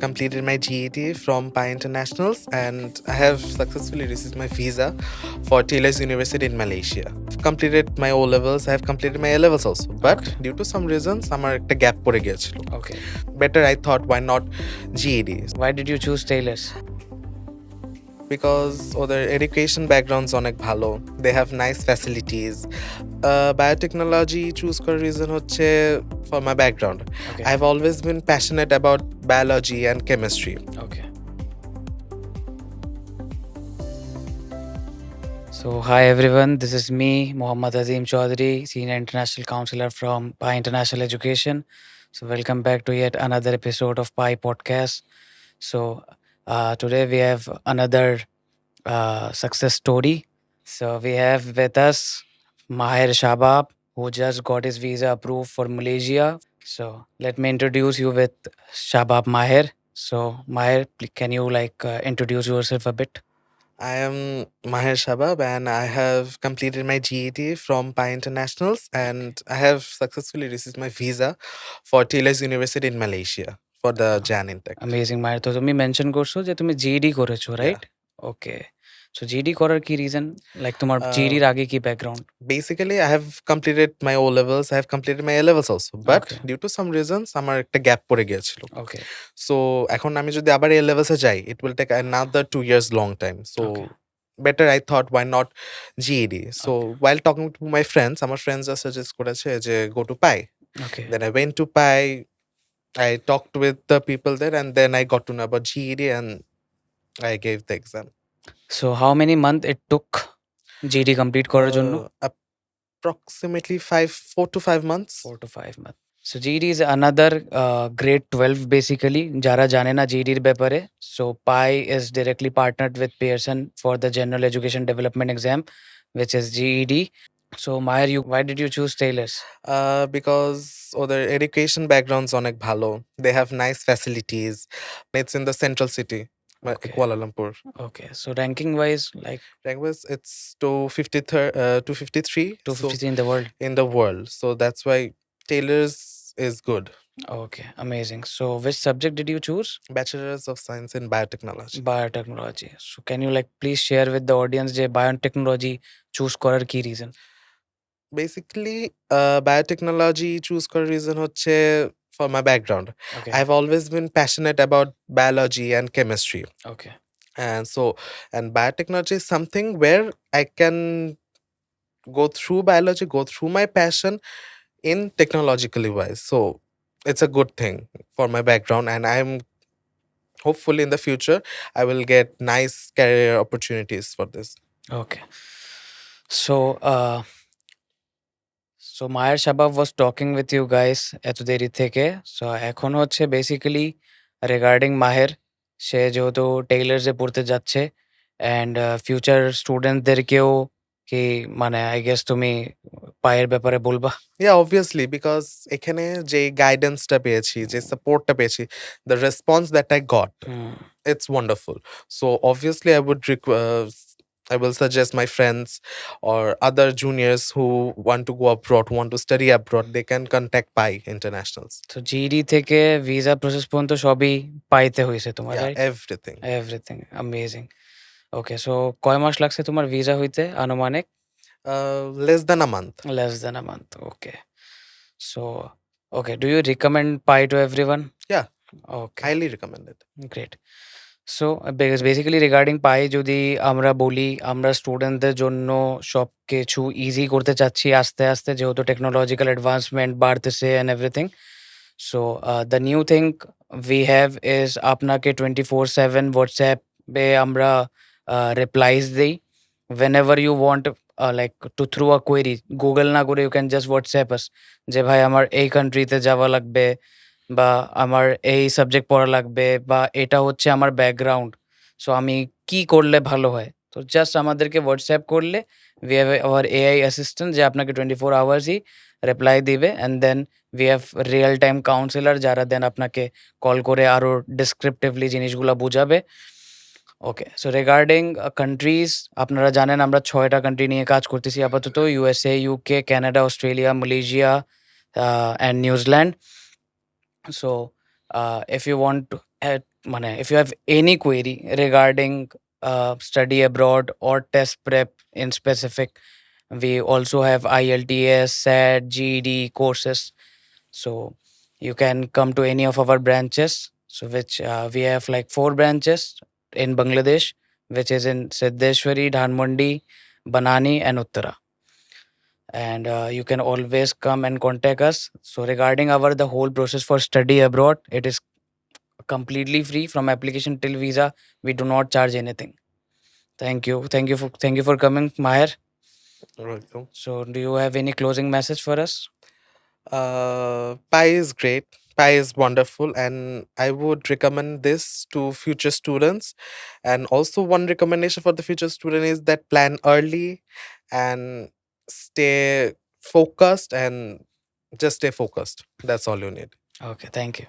completed my GED from Pi Internationals and I have successfully received my visa for Taylor's University in Malaysia. I've completed my O levels, I have completed my A levels also. But due to some reasons, আমার একটা gap পড়ে গিয়েছিল। Okay. Better I thought, why not GED? Why did you choose Taylor's? Because ওদের education backgrounds অনেক ভালো, they have nice facilities. Biotechnology choose করার reason হচ্ছে for my background. Okay. I have always been passionate about biology and chemistry. Okay. So, hi everyone, this is me, Mohammad Azim Chaudhary, Senior International Counselor from Pi International Education. So, welcome back to yet another episode of Pi Podcast. So, today we have another success story. So, we have with us Maher Shabab, who just got his visa approved for Malaysia. So, let me introduce you with Shabab Maher. So, Maher, can you introduce yourself a bit? I am Maher Shabab and I have completed my GED from Pi Internationals and I have successfully received my visa for Taylor's University in Malaysia for the Jan intake. Amazing, Maher. তো তুমি mention করছো যে তুমি GD করেছো, right? ওকে। So GD করার কি reason? Like তোমার জিডির আগে কি background? Basically, I have completed my O levels, I have completed my A levels also. But due to some reasons, আমার একটা গ্যাপ পড়ে গিয়েছিল। ওকে। So এখন আমি যদি আবার A levels এ যাই, it will take another 2 years long time. So better I thought, why not GED? So while talking to my friends, আমার friends suggest করেছে যে go to Pi. Okay. Then I went to Pi. I talked with the people there and then I got to know about GED and I gave the exam. So how many month it took GD complete করার জন্য? Approximately 4 to 5 months. 4 to 5 months. So GED is another grade 12 basically. যারা জানে না জিডির ব্যাপারে, so Pi is directly partnered with Pearson for the General Education Development Exam, which is GED. So Maher, why did you choose Taylor's? Because ওদের education backgrounds অনেক ভালো, they have nice facilities. It's in the central city, Kuala Lumpur. Okay, so ranking wise, It's 253, 253 in the world. In the world, so that's why Taylor's is good. Okay, amazing. So which subject did you choose? Bachelor's of Science in Biotechnology. Biotechnology. So can you please share with the audience যে biotechnology choose করার কি reason? Basically, biotechnology choose করার reason হচ্ছে for my background. Okay. I've always been passionate about biology and chemistry. Okay. And biotechnology is something where I can go through biology, go through my passion in technologically wise. So it's a good thing for my background and I'm hopefully in the future I will get nice career opportunities for this. Okay. So Maher Shabab was talking with you guys এত দেরি থেকে। So এখন হচ্ছে basically regarding মাহের, সে যেহেতু টেইলার্সে পড়তে যাচ্ছে and future স্টুডেন্টদেরকেও কি I guess তুমি পায়ের ব্যাপারে বলবা? Obviously, because এখানে যে গাইডেন্সটা পেয়েছি, যে সাপোর্টটা পেয়েছি, the response that I got, it's wonderful. So obviously I will suggest my friends or other juniors who want to go abroad, who want to study abroad, they can contact Pi Internationals. তো GD থেকে visa process পর্যন্ত সবই পাইতে হয়েছে তোমার, right? Everything. Amazing. ওকে, so কয় মাস লাগছে তোমার ভিসা হইতে আনুমানিক? Less than a month. Okay. So, do you recommend Pi to everyone? Yeah. Okay. Highly recommend it. Great. So, basically regarding Pi যদি আমরা বলি, আমরা স্টুডেন্টদের জন্য সব কিছু ইজি করতে চাচ্ছি আস্তে আস্তে, যেহেতু টেকনোলজিক্যাল অ্যাডভান্সমেন্ট বাড়তেছে and everything. So the new thing we have is আপনাকে 24/7 হোয়াটসঅ্যাপে আমরা রিপ্লাইজ দিই whenever you want to throw a query, Google না করে you can just WhatsApp us যে ভাই আমার এই কান্ট্রিতে যাওয়া লাগবে বা আমার এই সাবজেক্ট পড়া লাগবে বা এটা হচ্ছে আমার ব্যাকগ্রাউন্ড, সো আমি কি করলে ভালো হয়। তো জাস্ট আমাদেরকে হোয়াটসঅ্যাপ করলে we have our AI assistant যে আপনাকে 24 আওয়ার্সই রিপ্লাই দিবে and then we have real time counsellor যারা দেন আপনাকে কল করে আরও ডিসক্রিপটিভলি জিনিসগুলো বুঝাবে। ওকে, সো রিগার্ডিং কান্ট্রিজ, আপনারা জানেন আমরা 6টা কান্ট্রি নিয়ে কাজ করতেছি আপাতত, USA, UK, Canada, Australia, Malaysia and New Zealand. So if you want if you have any query regarding study abroad or test prep in specific, we also have IELTS, SAT, GED courses. So you can come to any of our branches. So which we have like 4 branches in Bangladesh, which is in Siddheshwari, Dhanmondi, Banani, and Uttara. And you can always come and contact us. So regarding our the whole process for study abroad, it is completely free from application till visa. We do not charge anything. Thank you for coming, Maher. Right. So do you have any closing message for us? Pi is great. Pi is wonderful, and I would recommend this to future students. And also, one recommendation for the future student is that plan early and stay focused, and just stay focused. That's all you need. Okay, thank you.